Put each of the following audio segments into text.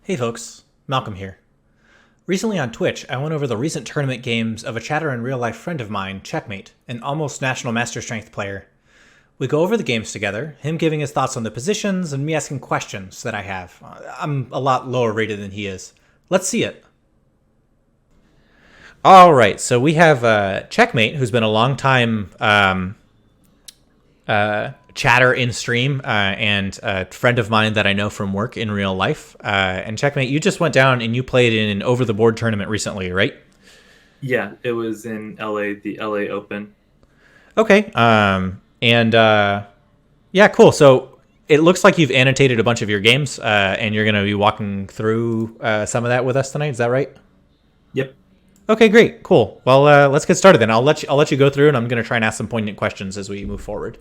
Hey folks, Malcolm here. Recently on Twitch, I went over the recent tournament games of a chatter and real life friend of mine, Checkmate, an almost national master strength player. We go over the games together, him giving his thoughts on the positions and me asking questions that I have. I'm a lot lower rated than he is. Let's see it. All right, so we have Checkmate, who's been a long time chatter in stream and a friend of mine that I know from work in real life. And Checkmate, you just went down and you played in an over the board tournament recently, right? Yeah, it was in LA, the LA Open. Okay. Yeah, cool. So it looks like you've annotated a bunch of your games, and you're going to be walking through some of that with us tonight. Is that right? Yep. Okay, great, cool. Well, let's get started then. I'll let you go through, and I'm going to try and ask some poignant questions as we move forward.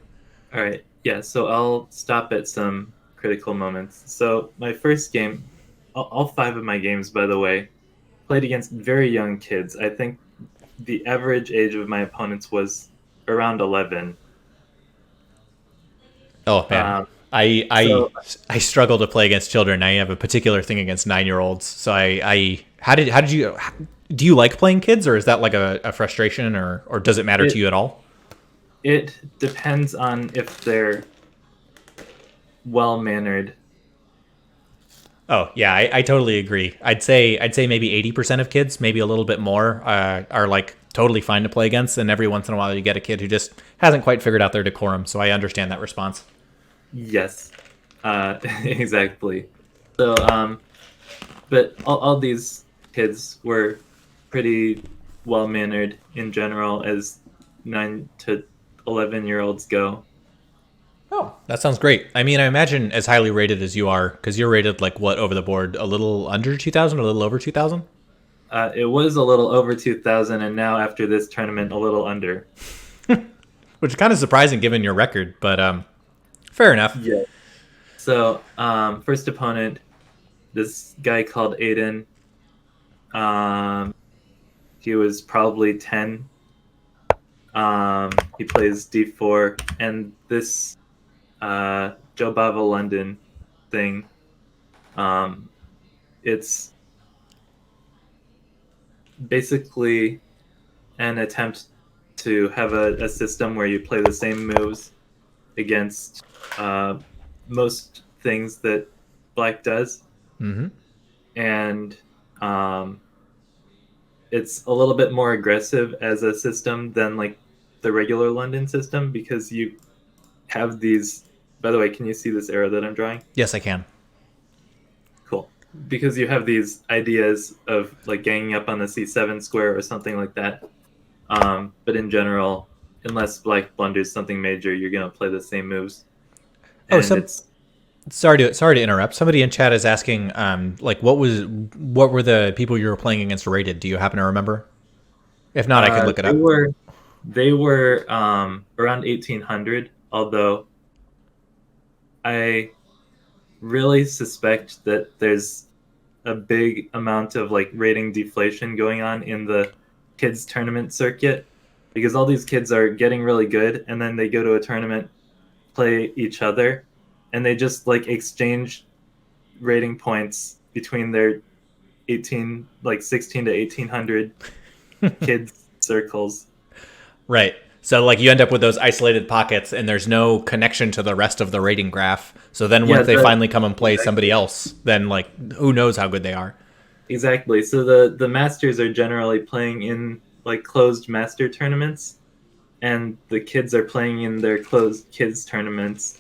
All right. Yeah, so I'll stop at some critical moments. So my first game, all five of my games, by the way, played against very young kids. I think the average age of my opponents was around 11. Oh man, Um, I I so I struggle to play against children. I have a particular thing against 9-year-olds. So I how did you do you like playing kids, or is that like a frustration, or does it matter to it you at all? it depends on if they're well mannered. Oh yeah, I totally agree. I'd say maybe 80% of kids, maybe a little bit more, are like totally fine to play against, and every once in a while you get a kid who just hasn't quite figured out their decorum. So I understand that response. Yes, exactly. So, but all these kids were pretty well mannered in general, as 9 to 11-year-olds go. Oh, that sounds great. I mean, I imagine as highly rated as you are, because you're rated like what over the board, a little under 2,000, a little over 2,000. It was a little over 2,000, and now after this tournament, a little under. Which is kind of surprising given your record, but fair enough. Yeah. So, first opponent, this guy called Aiden. Um, he was probably 10. He plays D4, and this Joe Bava London thing. Um, it's basically an attempt to have a system where you play the same moves against uh, most things that black does, Mm-hmm. and um, it's a little bit more aggressive as a system than like the regular London system because you have these. By the way, can you see this arrow that I'm drawing? Yes, I can. Cool. Because you have these ideas of like ganging up on the C7 square or something like that. But in general, unless black blunders something major, you're gonna play the same moves, Oh, and it's sorry to interrupt. Somebody in chat is asking, like, what were the people you were playing against rated? Do you happen to remember? If not, I could look it they up. were around 1800. Although I really suspect that there's a big amount of like rating deflation going on in the kids tournament circuit because all these kids are getting really good and then they go to a tournament, play each other, and they just like exchange rating points between their 18 like 16 to 1800 kids circles. Right. So like you end up with those isolated pockets, and there's no connection to the rest of the rating graph. So then Yeah, once they the finally come and play somebody else, then like who knows how good they are. exactly. So the masters are generally playing in like closed master tournaments and the kids are playing in their closed kids tournaments.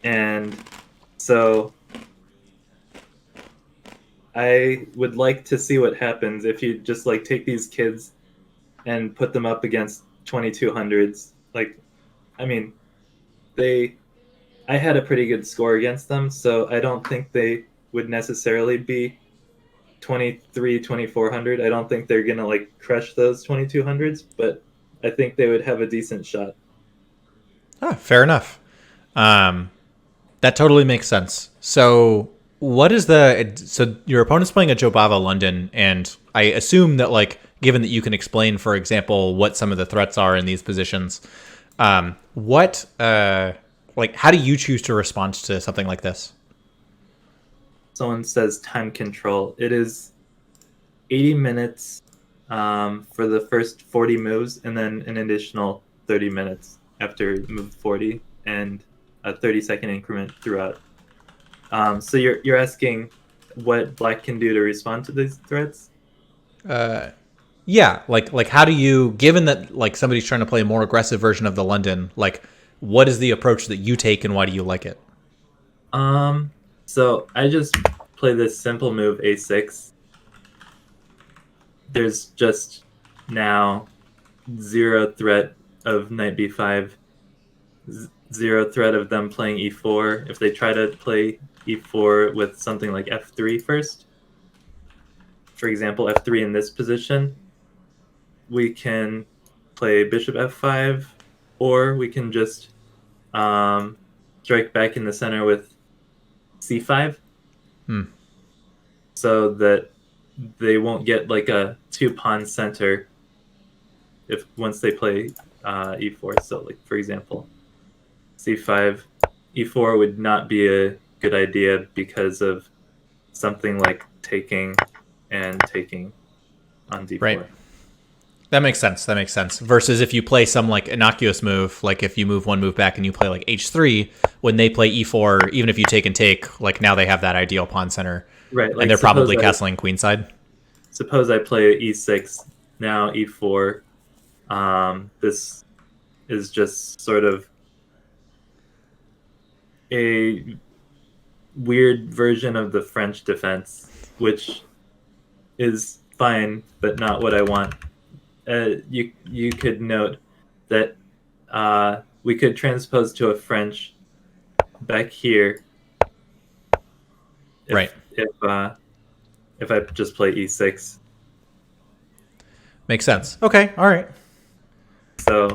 And so I would like to see what happens if you just like take these kids and put them up against 2200s. Like, I mean, they I had a pretty good score against them, so I don't think they would necessarily be 23, 2400. I don't think they're going to like crush those 2200s, but I think they would have a decent shot. Ah, fair enough. Um, that totally makes sense. So so your opponent's playing a Jobava London, and I assume that like given that you can explain, for example, what some of the threats are in these positions, what like how do you choose to respond to something like this? someone says time control. It is 80 minutes for the first 40 moves, and then an additional 30 minutes after move 40, and a 30-second increment throughout. So you're asking what Black can do to respond to these threats? Yeah, like how do you, given that like somebody's trying to play a more aggressive version of the London, like what is the approach that you take and why do you like it? Um, so I just play this simple move A6. There's just now zero threat of knight B5, zero threat of them playing E4. If they try to play E4 with something like F3 first, for example, F3 in this position, we can play bishop F5, or we can just strike back in the center with C5, Hmm. so that they won't get like a two pawn center if once they play E4. So, like for example, C5, E4 would not be a good idea because of something like taking and taking on Right. D4. That makes sense. That makes sense. Versus if you play some like innocuous move, like if you move one move back and you play like H3, when they play E4, even if you take and take, like now they have that ideal pawn center, Right. and Like they're probably castling queenside. suppose I play E6, now E4. This is just sort of a weird version of the French defense, which is fine, but not what I want. You could note that we could transpose to a French back here Right. if I just play E6. Makes sense. Okay. All right. So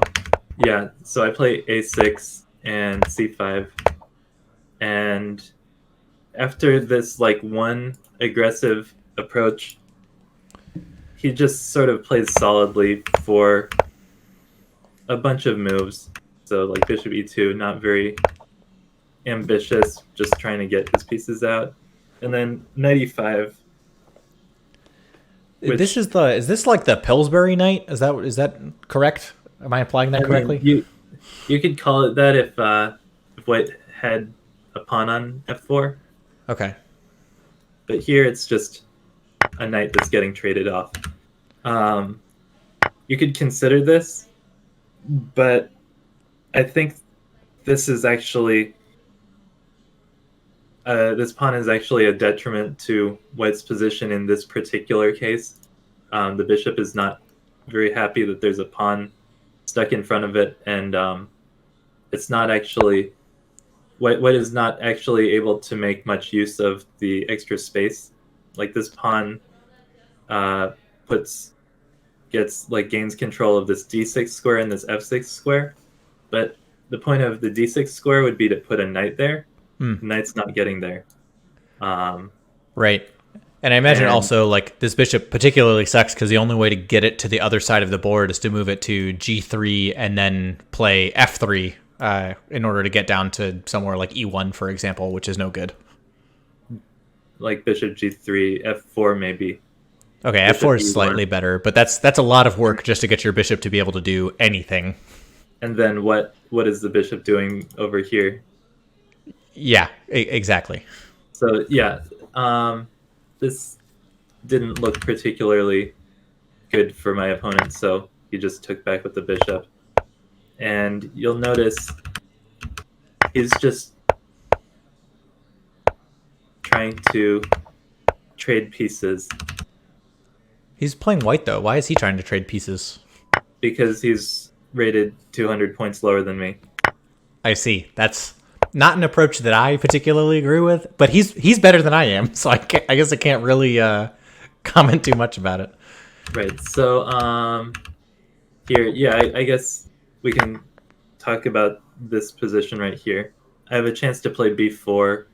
yeah, so I play A6 and C5, and after this like one aggressive approach, he just sort of plays solidly for a bunch of moves. So like bishop E2, not very ambitious, just trying to get his pieces out. And then knight E5, This which is this like the Pillsbury Knight? Is that correct? Am I applying that I mean correctly? you could call it that if white had a pawn on F4, Okay. but here it's just a knight that's getting traded off. Um, you could consider this, but I think this is actually this pawn is actually a detriment to white's position in this particular case. The bishop is not very happy that there's a pawn stuck in front of it, and it's not actually white is not actually able to make much use of the extra space. Like this pawn uh, puts gets like gains control of this d6 square and this f6 square, but the point of the d6 square would be to put a knight there. Hmm. The knight's not getting there. Um, Right. And I imagine and also like this bishop particularly sucks because the only way to get it to the other side of the board is to move it to G3 and then play F3 in order to get down to somewhere like E1, for example, which is no good. like bishop g3, f4 maybe, Okay, bishop F4 is e1, slightly better, but that's a lot of work just to get your bishop to be able to do anything. and then what is the bishop doing over here? Yeah, exactly. So yeah, this didn't look particularly good for my opponent, so he just took back with the bishop. And you'll notice he's just trying to trade pieces He's playing white though. Why is he trying to trade pieces? because he's rated 200 points lower than me. I see. That's not an approach that I particularly agree with, but he's better than I am, so I guess I can't really comment too much about it. Right. So here, yeah, I guess we can talk about this position right here. I have a chance to play b4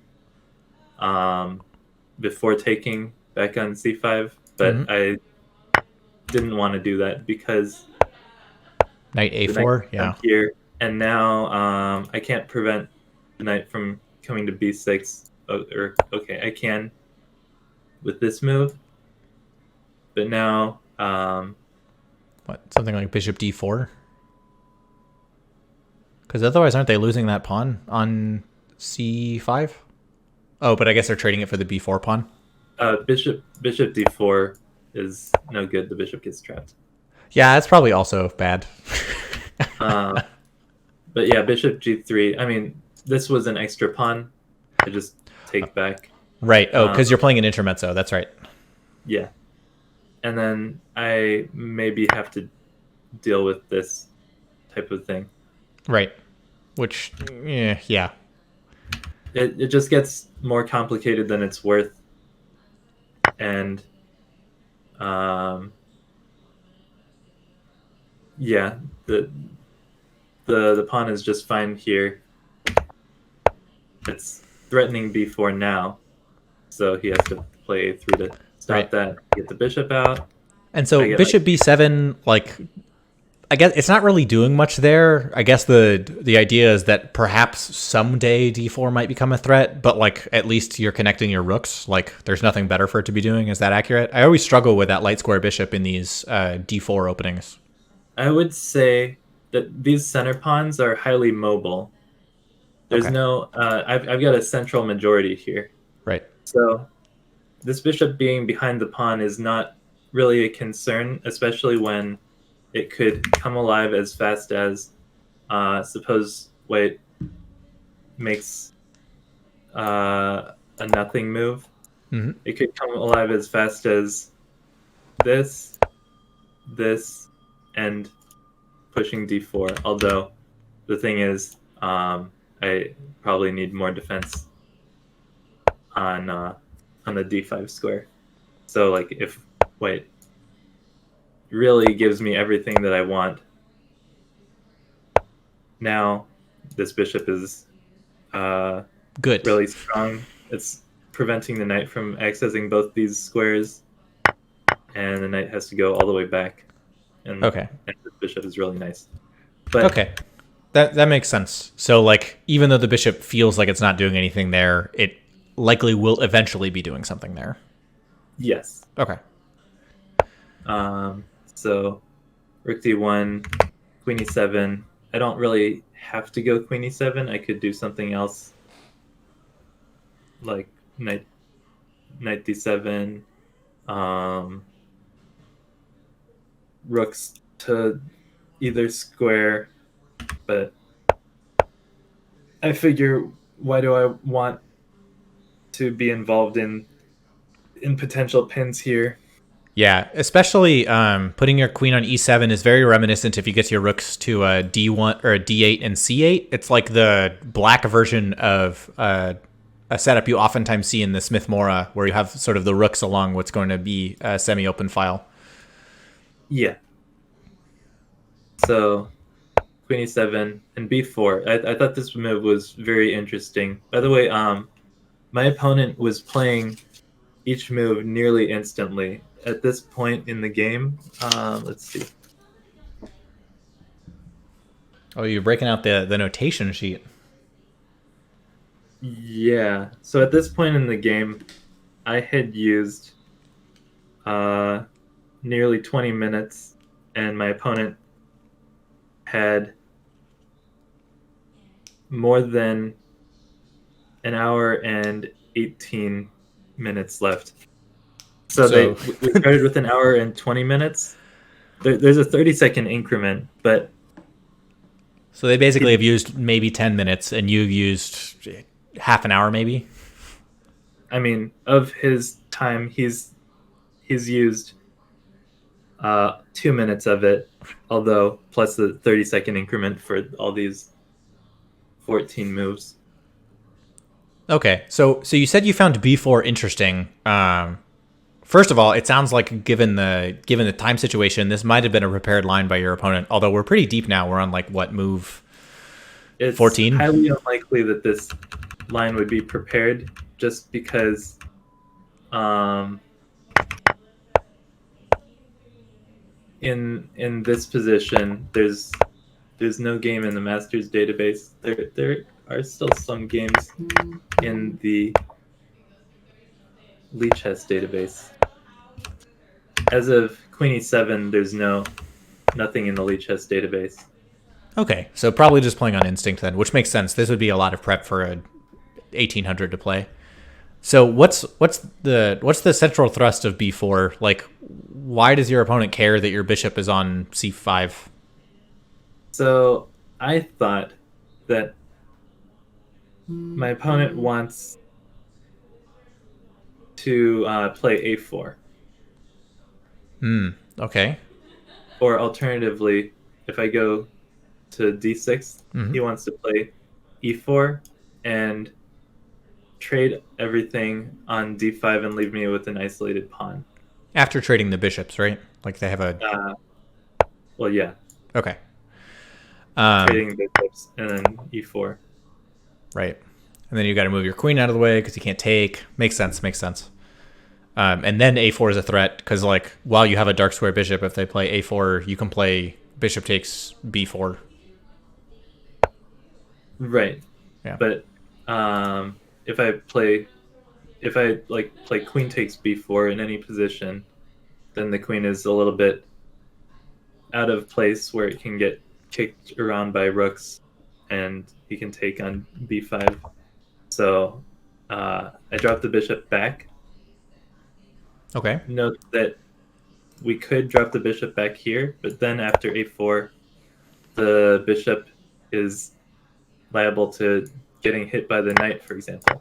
before taking back on c5, but Mm-hmm. I didn't want to do that because Knight the knight A4, comes yeah. here, and now I can't prevent the knight from coming to b6. Or okay, I can, with this move. But now, What, something like bishop d4? Because otherwise, aren't they losing that pawn on c5? Oh, but I guess they're trading it for the b4 pawn. bishop d4 is no good. The bishop gets trapped. Yeah, it's probably also bad. Uh, but yeah, bishop g3. I mean, this was an extra pawn. I just take back. Right. Oh, because you're playing an intermezzo. That's right. Yeah, and then I maybe have to deal with this type of thing. Right. Which, yeah. It just gets more complicated than it's worth, and yeah, the pawn is just fine here. It's threatening b4 now, so he has to play a3 to stop Right. that. Get the bishop out. And so bishop b7, like, I guess it's not really doing much there. I guess the idea is that perhaps someday d4 might become a threat, but like at least you're connecting your rooks. Like there's nothing better for it to be doing. Is that accurate? I always struggle with that light square bishop in these d4 openings. I would say that these center pawns are highly mobile. There's Okay. no. I've got a central majority here, Right. so this bishop being behind the pawn is not really a concern, especially when it could come alive as fast as suppose white makes a nothing move. Mm-hmm. It could come alive as fast as this, this, and pushing d4. Although the thing is, I probably need more defense on the d5 square. So like if white really gives me everything that I want, now this bishop is Good. really strong. It's preventing the knight from accessing both these squares, and the knight has to go all the way back. And, Okay. and the bishop is really nice. But Okay. That makes sense. So like even though the bishop feels like it's not doing anything there, it likely will eventually be doing something there. yes. Okay. So rook d1, queen e7. I don't really have to go queen e7. I could do something else like knight d7, rooks to either square, but I figure why do I want to be involved in potential pins here? Yeah, especially putting your queen on e7 is very reminiscent if you get your rooks to a d1 or a d8 and c8. It's like the black version of a setup you oftentimes see in the Smith-Morra, where you have sort of the rooks along what's going to be a semi-open file. Yeah. So queen e7 and b4. I thought this move was very interesting. By the way, my opponent was playing each move nearly instantly. At this point in the game, let's see. Oh, you're breaking out the notation sheet. Yeah. So at this point in the game, I had used nearly 20 minutes, and my opponent had more than an hour and 18 minutes left. So we started with an hour and 20 minutes. There's a 30-second increment, but so they basically have used maybe 10 minutes, and you've used half an hour, maybe. I mean, of his time, he's used 2 minutes of it, although plus the 30-second increment for all these 14 moves. Okay, so you said you found b4 interesting. First of all, it sounds like given the time situation, this might have been a prepared line by your opponent. Although we're pretty deep now, we're on like what move? It's 14? highly unlikely that this line would be prepared, just because in this position, there's no game in the Masters database. There are still some games in the Lee chess database. As of Queen E7, there's nothing in the Lee chess database. Okay, so probably just playing on instinct then, which makes sense. This would be a lot of prep for a 1800 to play. So what's the central thrust of b4? Like, why does your opponent care that your bishop is on c5? So I thought that my opponent wants to play a4. Okay. Or alternatively, if I go to d6, he wants to play e4 and trade everything on d5 and leave me with an isolated pawn. After trading the bishops, right? Like they have a Uh, well, yeah, okay. trading bishops and then e4. Right. And then you got to move your queen out of the way because you can't take. Makes sense. Makes sense. And then a4 is a threat because, like, while you have a dark square bishop, if they play a4, you can play bishop takes b4. Right. Yeah. But if I play queen takes b4 in any position, then the queen is a little bit out of place where it can get kicked around by rooks, and he can take on b5. So I drop the bishop back. Okay. Note that we could drop the bishop back here, but then after a4, the bishop is liable to getting hit by the knight, for example.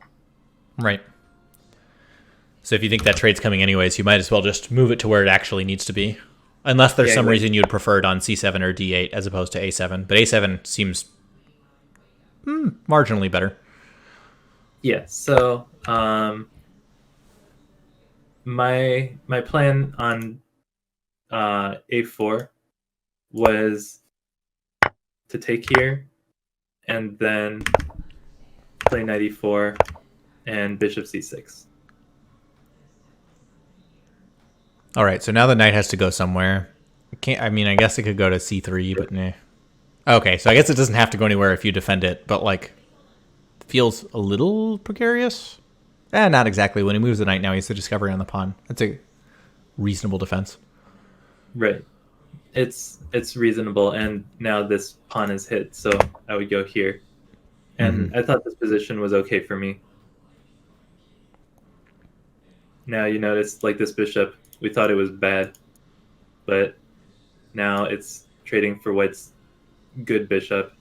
Right. So if you think that trade's coming anyways, you might as well just move it to where it actually needs to be. Unless there's some reason you'd prefer it on c7 or d8 as opposed to a7. But a7 seems marginally better. Yeah, so my plan on a4 was to take here and then play knight e4 and bishop c6. All right, so now the knight has to go somewhere. I guess it could go to c3, but nah. Okay, so I guess it doesn't have to go anywhere if you defend it, but like, feels a little precarious. Not exactly. When he moves the knight, now he has the discovery on the pawn. That's a reasonable defense. Right. It's reasonable, and now this pawn is hit, so I would go here. And I thought this position was okay for me. Now you notice, like, this bishop, we thought it was bad, but now it's trading for white's good bishop.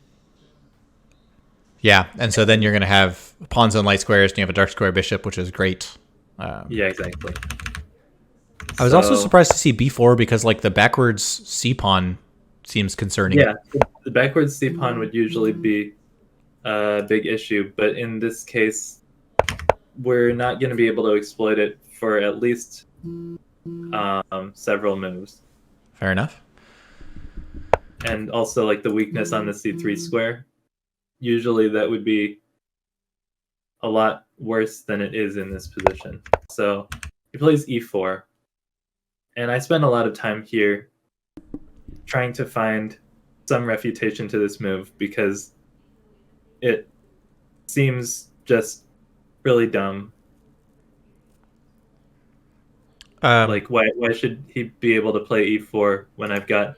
Yeah, and so then you're going to have pawns on light squares, and you have a dark square bishop, which is great. Yeah, exactly. I was also surprised to see b4 because, like, the backwards c pawn seems concerning. Yeah, the backwards c pawn would usually be a big issue, but in this case, we're not going to be able to exploit it for at least several moves. Fair enough. And also, like, the weakness on the c3 square, usually that would be a lot worse than it is in this position. So he plays e4, and I spend a lot of time here trying to find some refutation to this move because it seems just really dumb. Like, why should he be able to play e4 when I've got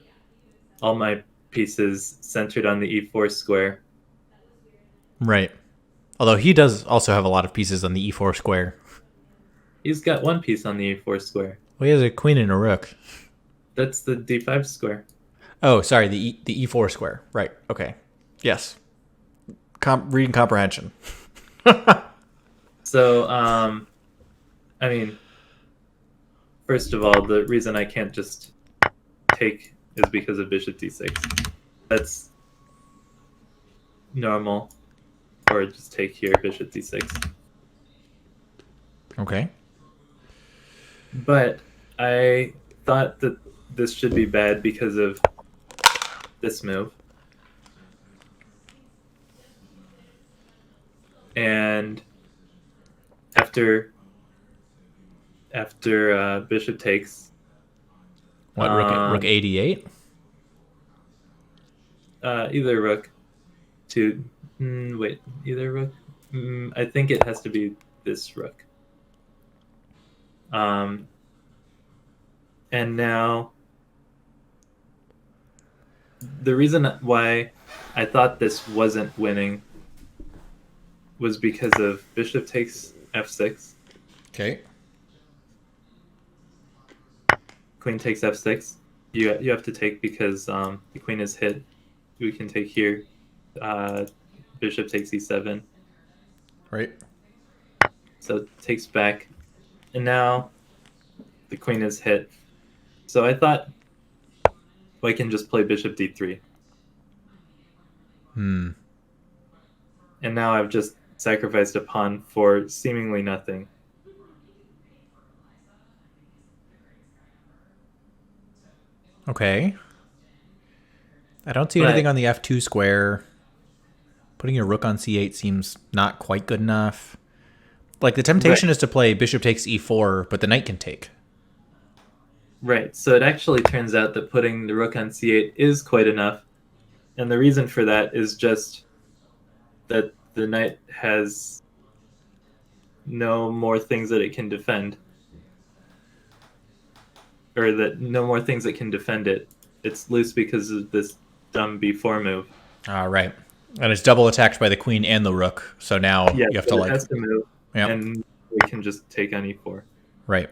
all my pieces centered on the e4 square? Right. Although he does also have a lot of pieces on the e4 square. He's got one piece on the e4 square. Well, he has a queen and a rook. That's the d5 square. Oh, sorry, the e4 square. Right. Okay. Yes. Reading comprehension. So, I mean, first of all, the reason I can't just take is because of bishop d6. That's normal. Or just take here, bishop d6. Okay. But I thought that this should be bad because of this move. And after bishop takes, What, rook a8? Either rook to either rook. I think it has to be this rook. And now the reason why I thought this wasn't winning was because of bishop takes f6, Okay. queen takes f6. You have to take because the queen is hit. We can take here. Uh, bishop takes e7. Right. So it takes back. And now the queen is hit. So I thought, well, I can just play bishop d3. Hmm. And now I've just sacrificed a pawn for seemingly nothing. Okay. I don't see anything But on the f2 square. Putting your rook on c8 seems not quite good enough. Like, the temptation right, is to play bishop takes e4, but the knight can take. right. So it actually turns out that putting the rook on c8 is quite enough. And the reason for that is just that the knight has no more things that it can defend, or that no more things that can defend it. It's loose because of this dumb b4 move. Right. And it's double attacked by the queen and the rook, so now Yeah, you have to, so it like... has to move, Yep. and we can just take on e4. Right.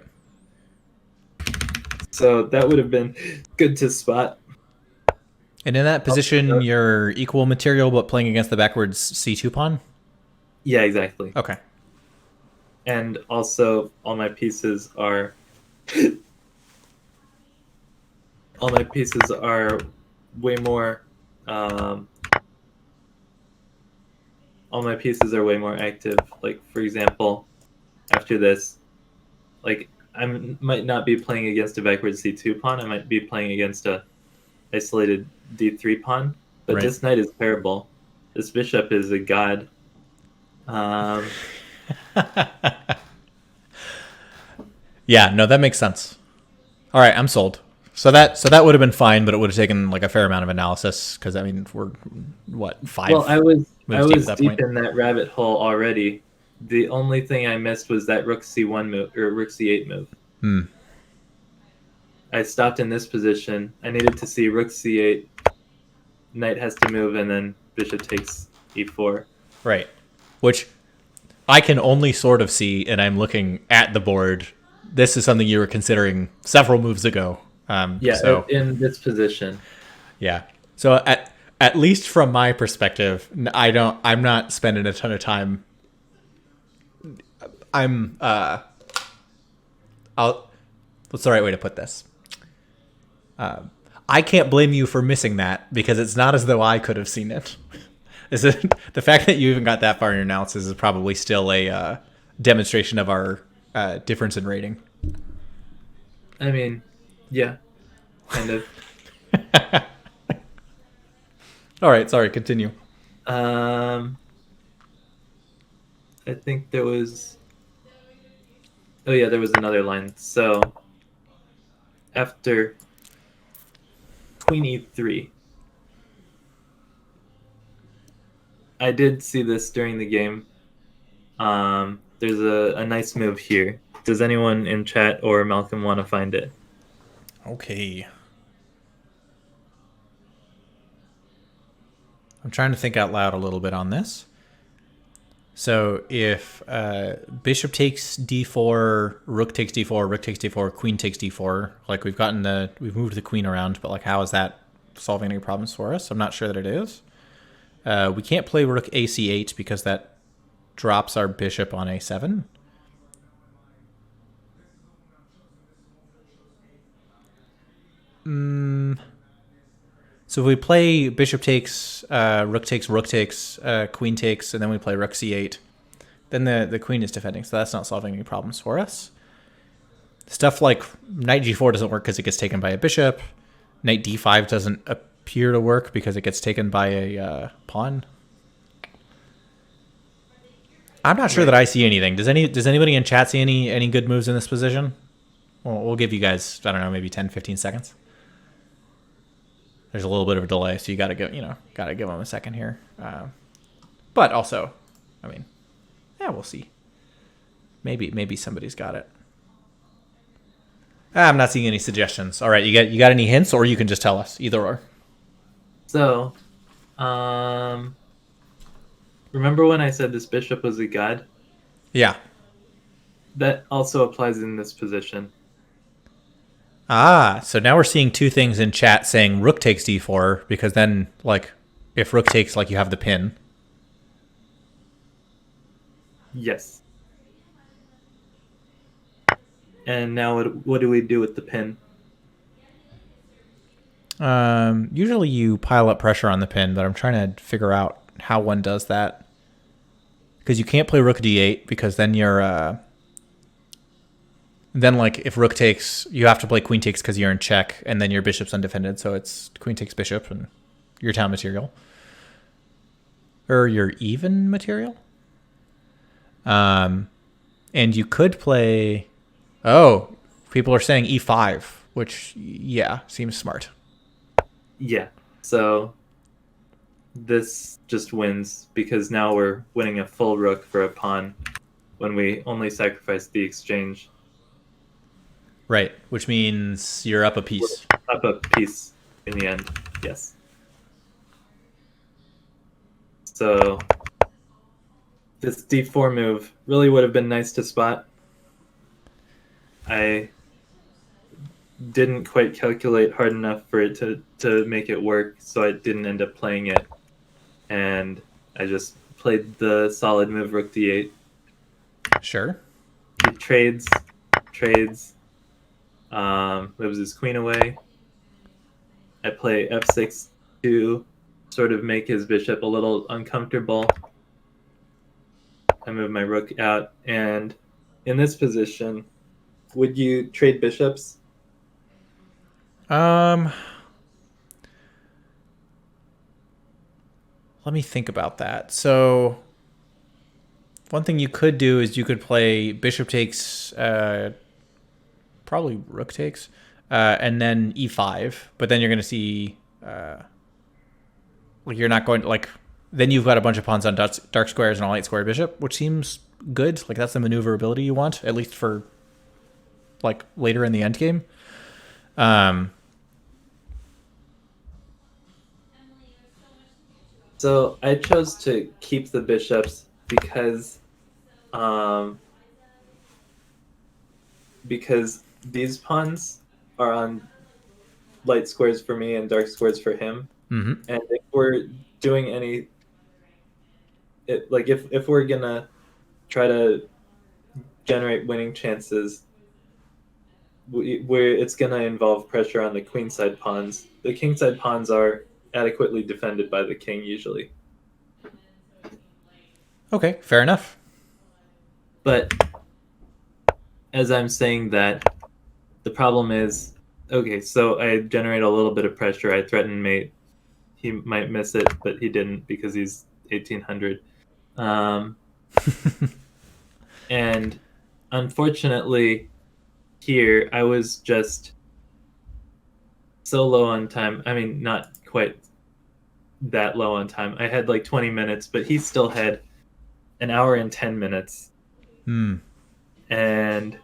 So that would have been good to spot. And in that position, you're equal material, but playing against the backwards c2 pawn? Yeah, exactly. Okay. And also, all my pieces are way more. Um, all my pieces are way more active. Like, for example, after this, like, I might not be playing against a backwards c2 pawn. I might be playing against a isolated d3 pawn. But Right. this knight is terrible. This bishop is a god. Um, Yeah, no, that makes sense. All right, I'm sold. So that would have been fine, but it would have taken like a fair amount of analysis because I mean we're what, five well, I was moves deep at that deep point. in that rabbit hole already. The only thing I missed was that rook c1 move or rook c8 move. Hmm. I stopped in this position. I needed to see rook c8, knight has to move, and then bishop takes e4. Right. Which I can only sort of see, and I'm looking at the board. This is something you were considering several moves ago. Yeah, So in this position. yeah. So at least from my perspective, I'm not spending a ton of time. I'm I'll what's the right way to put this? I can't blame you for missing that because it's not as though I could have seen it. Is it the fact that you even got that far in your analysis is probably still a demonstration of our difference in rating. I mean, yeah, kind of. All right, sorry, continue. Um, I think there was. Oh yeah, there was another line. So after queen e3, I did see this during the game. There's a nice move here. Does anyone in chat or Malcolm want to find it? Okay. I'm trying to think out loud a little bit on this. So if bishop takes d4, rook takes d4, rook takes d4, queen takes d4, like we've moved the queen around, but like how is that solving any problems for us? I'm not sure that it is. We can't play rook ac8 because that drops our bishop on a7. So if we play bishop takes, rook takes, rook takes, queen takes, and then we play rook c8, then the queen is defending, so that's not solving any problems for us. Stuff like knight g4 doesn't work because it gets taken by a bishop. Knight d5 doesn't appear to work because it gets taken by a pawn. I'm not sure that I see anything. Does anybody in chat see any good moves in this position? Well, we'll give you guys, I don't know, maybe 10, 15 seconds. There's a little bit of a delay, so you got to give them a second here. But also, I mean, yeah, we'll see. Maybe somebody's got it. I'm not seeing any suggestions. All right, you got any hints, or you can just tell us either or. So, um, remember when I said this bishop was a god? Yeah. That also applies in this position. Ah, so now we're seeing two things in chat saying rook takes d4 because then like if rook takes like you have the pin. Yes. And now what do we do with the pin? Usually you pile up pressure on the pin, but I'm trying to figure out how one does that. Because you can't play rook d8 because then you're then like if rook takes, you have to play queen takes because you're in check, and then your bishop's undefended, so it's queen takes bishop and your town material or your even material. And you could play. Oh, people are saying e5, which yeah seems smart. Yeah. So this just wins because now we're winning a full rook for a pawn when we only sacrifice the exchange. Right, which means you're up a piece. Up a piece in the end. Yes. So this d4 move really would have been nice to spot. I didn't quite calculate hard enough for it to make it work, so I didn't end up playing it. And I just played the solid move rook d8. Sure. He trades, moves his queen away. I play f6 to sort of make his bishop a little uncomfortable. I move my rook out, and in this position, would you trade bishops? Um, let me think about that. So, one thing you could do is you could play bishop takes, probably rook takes, and then e5. But then you're going to see, like you're not going to like. Then you've got a bunch of pawns on dark squares and all 8 square bishop, which seems good. Like that's the maneuverability you want, at least for like later in the end game. So I chose to keep the bishops um, because these pawns are on light squares for me and dark squares for him. Mm-hmm. And if we're doing if we're gonna try to generate winning chances, it's gonna involve pressure on the queenside pawns. The kingside pawns are adequately defended by the king usually. Okay, fair enough. But as I'm saying that, the problem is, okay, so I generate a little bit of pressure. I threaten mate. He might miss it, but he didn't because he's 1800. And unfortunately, here I was just so low on time. I mean, not quite that low on time. I had like 20 minutes, but he still had an hour and 10 minutes. And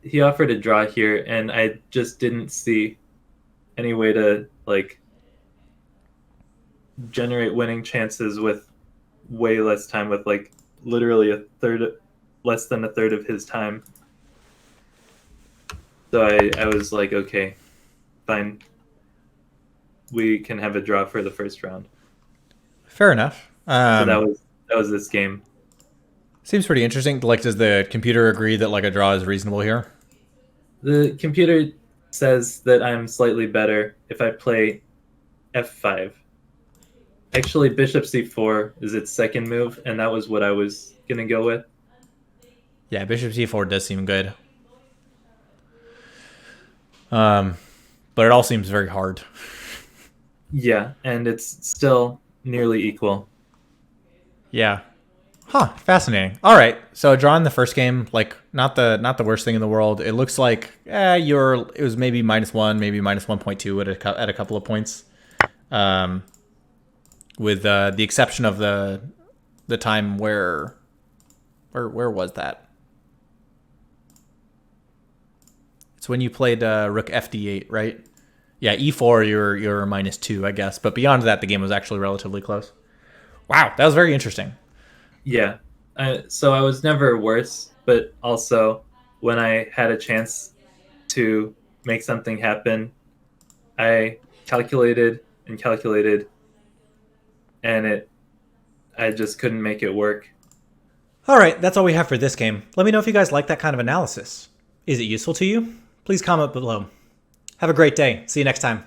he offered a draw here, and I just didn't see any way to like generate winning chances with way less time, with like literally less than a third of his time. So I was like, okay, fine. We can have a draw for the first round. Fair enough. So that was this game. Seems pretty interesting. Like, does the computer agree that like a draw is reasonable here? The computer says that I'm slightly better if I play f5. Actually, bishop c4 is its second move, and that was what I was going to go with. Yeah, bishop c4 does seem good. But it all seems very hard. Yeah, and it's still nearly equal. Yeah. Huh, fascinating. All right. So a draw in the first game, like not the worst thing in the world. It looks like it was maybe -1, maybe -1.2 at a couple of points. With the exception of the time where was that? So when you played rook fd8, right? Yeah, e4 you're -2, I guess. But beyond that, the game was actually relatively close. Wow, that was very interesting. Yeah. So I was never worse, but also when I had a chance to make something happen, I calculated and calculated, and I just couldn't make it work. All right, that's all we have for this game. Let me know if you guys like that kind of analysis. Is it useful to you? Please comment below. Have a great day. See you next time.